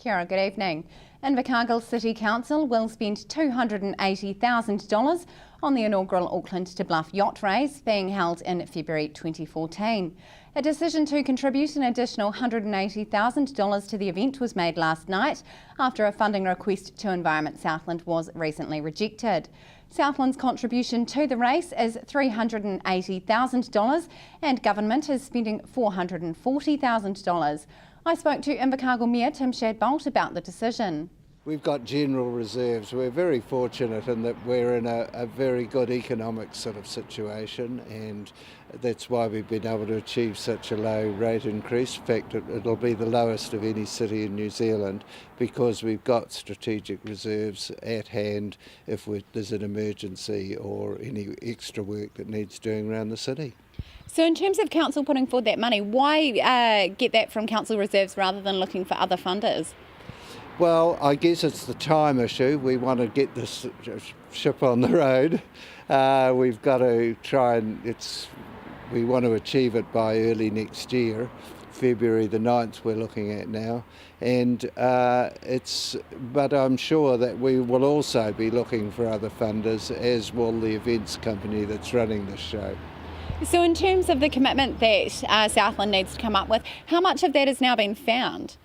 Kia ora, good evening. Invercargill City Council will spend $280,000 on the inaugural Auckland to Bluff Yacht race being held in February 2014. A decision to contribute an additional $180,000 to the event was made last night after a funding request to Environment Southland was recently rejected. Southland's contribution to the race is $380,000 and government is spending $440,000. I spoke to Invercargill Mayor Tim Shadbolt about the decision. We've got general reserves. We're very fortunate in that we're in a very good economic sort of situation, and that's why we've been able to achieve such a low rate increase. In fact, it'll be the lowest of any city in New Zealand because we've got strategic reserves at hand if there's an emergency or any extra work that needs doing around the city. So in terms of council putting forward that money, why get that from council reserves rather than looking for other funders? Well, I guess it's the time issue. We want to get this ship on the road. We've got to try and we want to achieve it by early next year. February the 9th we're looking at now, and but I'm sure that we will also be looking for other funders, as will the events company that's running this show. So in terms of the commitment that Southland needs to come up with, how much of that has now been found?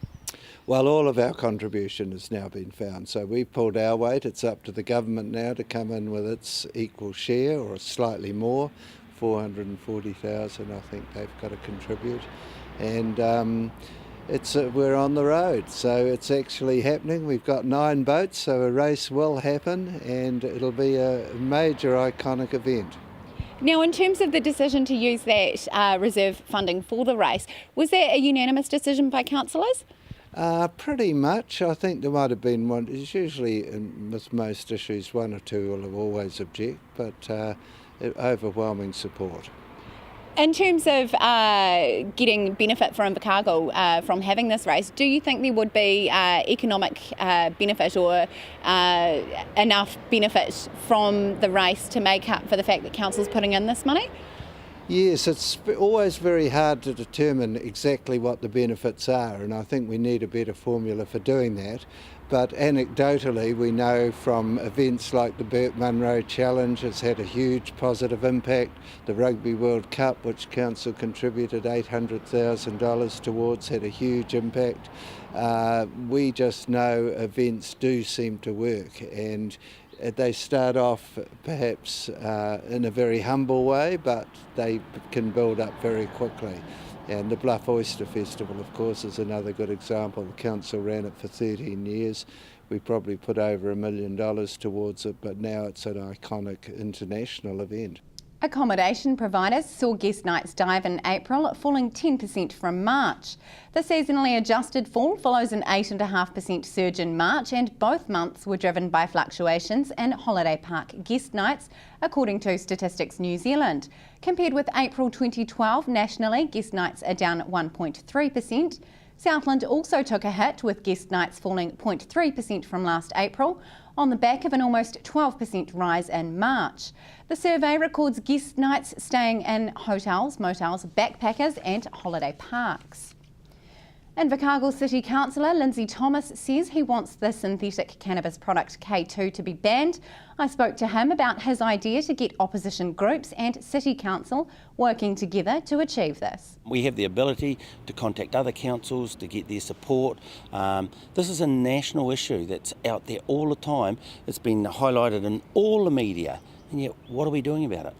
Well, all of our contribution has now been found. So we've pulled our weight. It's up to the government now to come in with its equal share or slightly more. 440,000 I think they've got to contribute. And we're on the road. So it's actually happening. We've got 9 boats, so a race will happen and it'll be a major iconic event. Now, in terms of the decision to use that reserve funding for the race, was that a unanimous decision by councillors? Pretty much. I think there might have been one. It's usually, with most issues, one or two will always object, but overwhelming support. In terms of getting benefit for Invercargill from having this race, do you think there would be economic benefit or enough benefit from the race to make up for the fact that council's putting in this money? Yes, it's always very hard to determine exactly what the benefits are, and I think we need a better formula for doing that. But anecdotally, we know from events like the Burt Munro Challenge has had a huge positive impact. The Rugby World Cup, which council contributed $800,000 towards, had a huge impact. We just know events do seem to work, and they start off perhaps in a very humble way, but they can build up very quickly. And the Bluff Oyster Festival, of course, is another good example. The council ran it for 13 years. We probably put over $1 million towards it, but now it's an iconic international event. Accommodation providers saw guest nights dive in April, falling 10% from March. The seasonally adjusted fall follows an 8.5% surge in March, and both months were driven by fluctuations in holiday park guest nights, according to Statistics New Zealand. Compared with April 2012, nationally, guest nights are down 1.3%. Southland also took a hit, with guest nights falling 0.3% from last April, on the back of an almost 12% rise in March. The survey records guest nights staying in hotels, motels, backpackers and holiday parks. Invercargill City Councillor Lindsay Thomas says he wants the synthetic cannabis product K2 to be banned. I spoke to him about his idea to get opposition groups and City Council working together to achieve this. We have the ability to contact other councils to get their support. This is a national issue that's out there all the time. It's been highlighted in all the media, and yet what are we doing about it?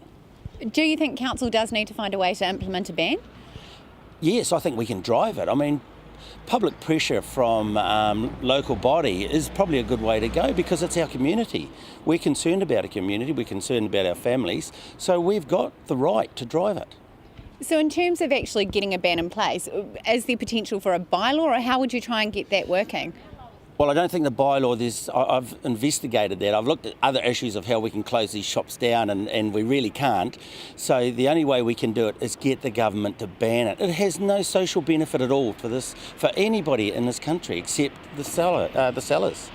Do you think council does need to find a way to implement a ban? Yes, I think we can drive it. I mean, public pressure from local body is probably a good way to go because it's our community. We're concerned about our community, we're concerned about our families, so we've got the right to drive it. So in terms of actually getting a ban in place, is there potential for a bylaw, or how would you try and get that working? Well, I don't think the bylaw, I've investigated that. I've looked at other issues of how we can close these shops down, and we really can't. So the only way we can do it is get the government to ban it. It has no social benefit at all for anybody in this country except the sellers.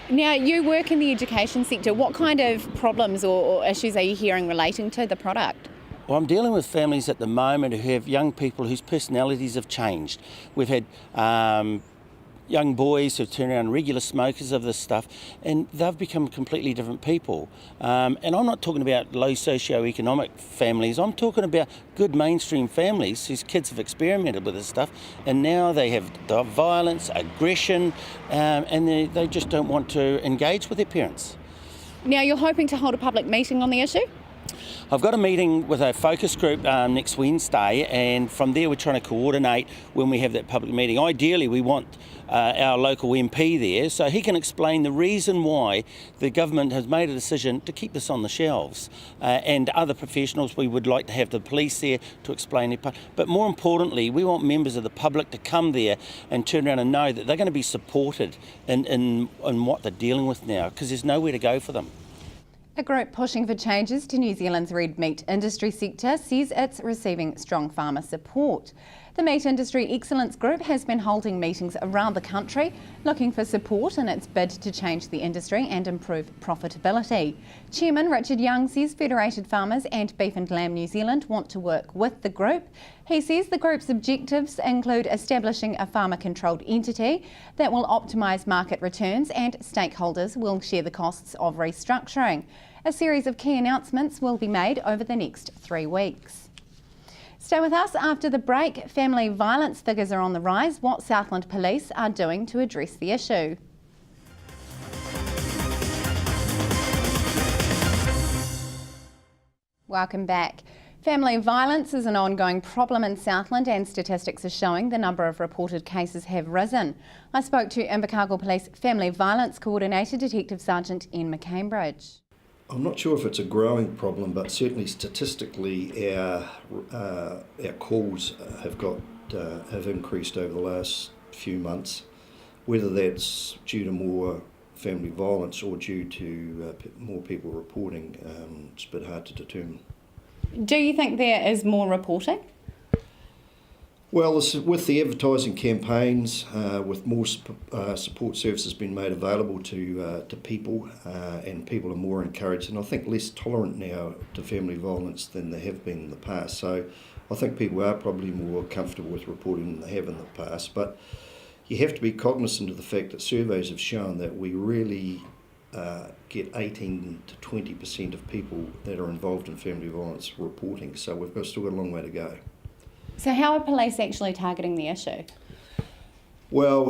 Now, you work in the education sector. What kind of problems or issues are you hearing relating to the product? Well, I'm dealing with families at the moment who have young people whose personalities have changed. We've had young boys who turn around regular smokers of this stuff, and they've become completely different people. And I'm not talking about low socio-economic families, I'm talking about good mainstream families whose kids have experimented with this stuff, and now they have violence, aggression, and they just don't want to engage with their parents. Now, you're hoping to hold a public meeting on the issue? I've got a meeting with a focus group next Wednesday, and from there we're trying to coordinate when we have that public meeting. Ideally, we want our local MP there so he can explain the reason why the government has made a decision to keep this on the shelves. And other professionals, we would like to have the police there to explain it. But more importantly, we want members of the public to come there and turn around and know that they're going to be supported in what they're dealing with now, because there's nowhere to go for them. A group pushing for changes to New Zealand's red meat industry sector says it's receiving strong farmer support. The Meat Industry Excellence Group has been holding meetings around the country looking for support in its bid to change the industry and improve profitability. Chairman Richard Young says Federated Farmers and Beef and Lamb New Zealand want to work with the group. He says the group's objectives include establishing a farmer-controlled entity that will optimise market returns, and stakeholders will share the costs of restructuring. A series of key announcements will be made over the next 3 weeks. Stay with us after the break. Family violence figures are on the rise. What Southland Police are doing to address the issue. Welcome back. Family violence is an ongoing problem in Southland, and statistics are showing the number of reported cases have risen. I spoke to Invercargill Police Family Violence Coordinator Detective Sergeant Ian McCambridge. I'm not sure if it's a growing problem, but certainly statistically our calls have increased over the last few months. Whether that's due to more family violence or due to more people reporting, it's a bit hard to determine. Do you think there is more reporting? Well, with the advertising campaigns, with more support services being made available to people, and people are more encouraged, and I think less tolerant now to family violence than they have been in the past. So I think people are probably more comfortable with reporting than they have in the past. But you have to be cognizant of the fact that surveys have shown that we really get 18 to 20% of people that are involved in family violence reporting. So we've still got a long way to go. So how are police actually targeting the issue? Well,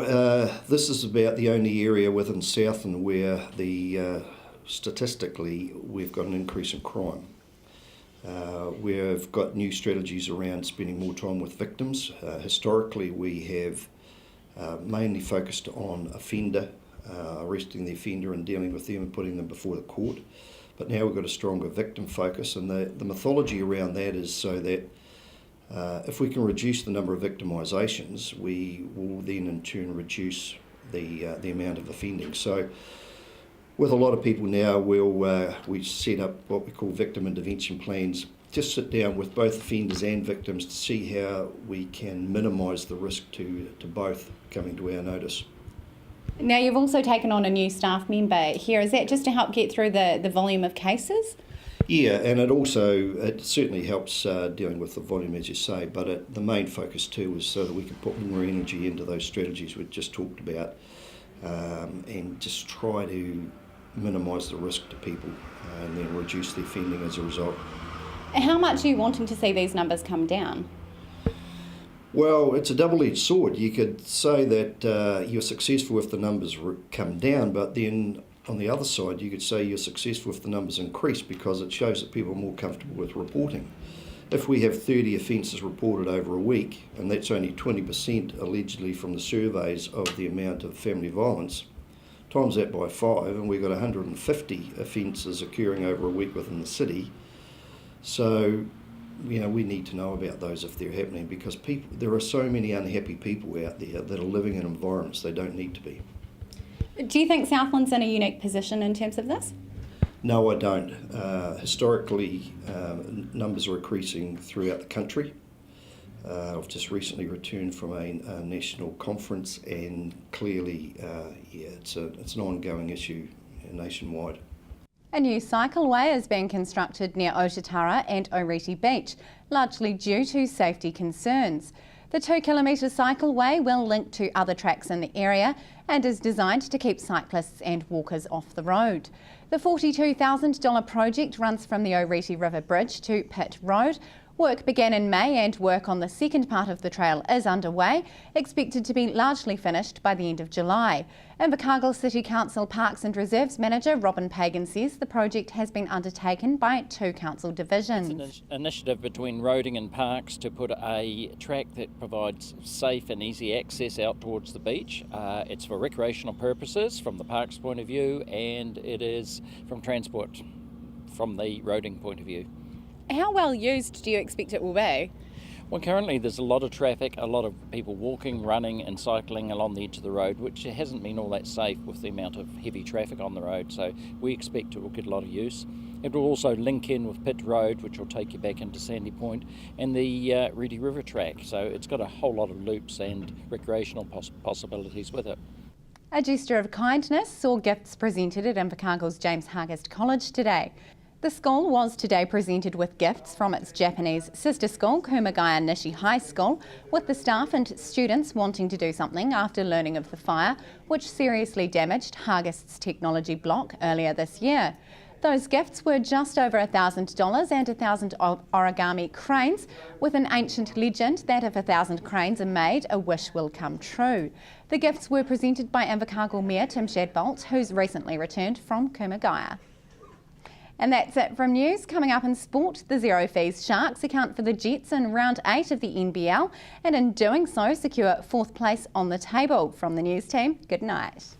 this is about the only area within Southland where statistically we've got an increase in crime. We've got new strategies around spending more time with victims. Historically we have mainly focused on arresting the offender and dealing with them and putting them before the court. But now we've got a stronger victim focus, and the mythology around that is so that if we can reduce the number of victimisations, we will then in turn reduce the amount of offending. So with a lot of people now, we set up what we call victim intervention plans, just sit down with both offenders and victims to see how we can minimise the risk to both coming to our notice. Now, you've also taken on a new staff member here. Is that just to help get through the volume of cases? Yeah, and it certainly helps dealing with the volume, as you say, but the main focus too is so that we can put more energy into those strategies we've just talked about, and just try to minimise the risk to people and then reduce the offending as a result. How much are you wanting to see these numbers come down? Well, it's a double-edged sword. You could say that you're successful if the numbers come down, but then on the other side you could say you're successful if the numbers increase, because it shows that people are more comfortable with reporting. If we have 30 offences reported over a week, and that's only 20% allegedly from the surveys of the amount of family violence, times that by 5 and we've got 150 offences occurring over a week within the city. So we need to know about those if they're happening, because there are so many unhappy people out there that are living in environments they don't need to be. Do you think Southland's in a unique position in terms of this? No, I don't. Historically, numbers are increasing throughout the country. I've just recently returned from a national conference, and clearly, it's an ongoing issue nationwide. A new cycleway is being constructed near Otatara and Oriti Beach, largely due to safety concerns. The 2-kilometre cycleway will link to other tracks in the area and is designed to keep cyclists and walkers off the road. The $42,000 project runs from the Oreti River Bridge to Pitt Road. Work began in May and work on the second part of the trail is underway, expected to be largely finished by the end of July. Invercargill City Council Parks and Reserves Manager Robin Pagan says the project has been undertaken by 2 council divisions. It's an initiative between roading and parks to put a track that provides safe and easy access out towards the beach. It's for recreational purposes from the parks point of view, and it is from transport from the roading point of view. How well used do you expect it will be? Well, currently there's a lot of traffic, a lot of people walking, running and cycling along the edge of the road, which hasn't been all that safe with the amount of heavy traffic on the road, so we expect it will get a lot of use. It will also link in with Pitt Road, which will take you back into Sandy Point, and the Oreti River track, so it's got a whole lot of loops and recreational possibilities with it. A gesture of kindness saw gifts presented at Invercargill's James Hargest College today. The school was today presented with gifts from its Japanese sister school, Kumagaya Nishi High School, with the staff and students wanting to do something after learning of the fire, which seriously damaged Hargest's technology block earlier this year. Those gifts were just over $1,000 and 1,000 origami cranes, with an ancient legend that if 1,000 cranes are made, a wish will come true. The gifts were presented by Invercargill Mayor Tim Shadbolt, who's recently returned from Kumagaya. And that's it from news. Coming up in sport, the Zero Fees Sharks account for the Jets in round 8 of the NBL, and in doing so secure 4th place on the table. From the news team, good night.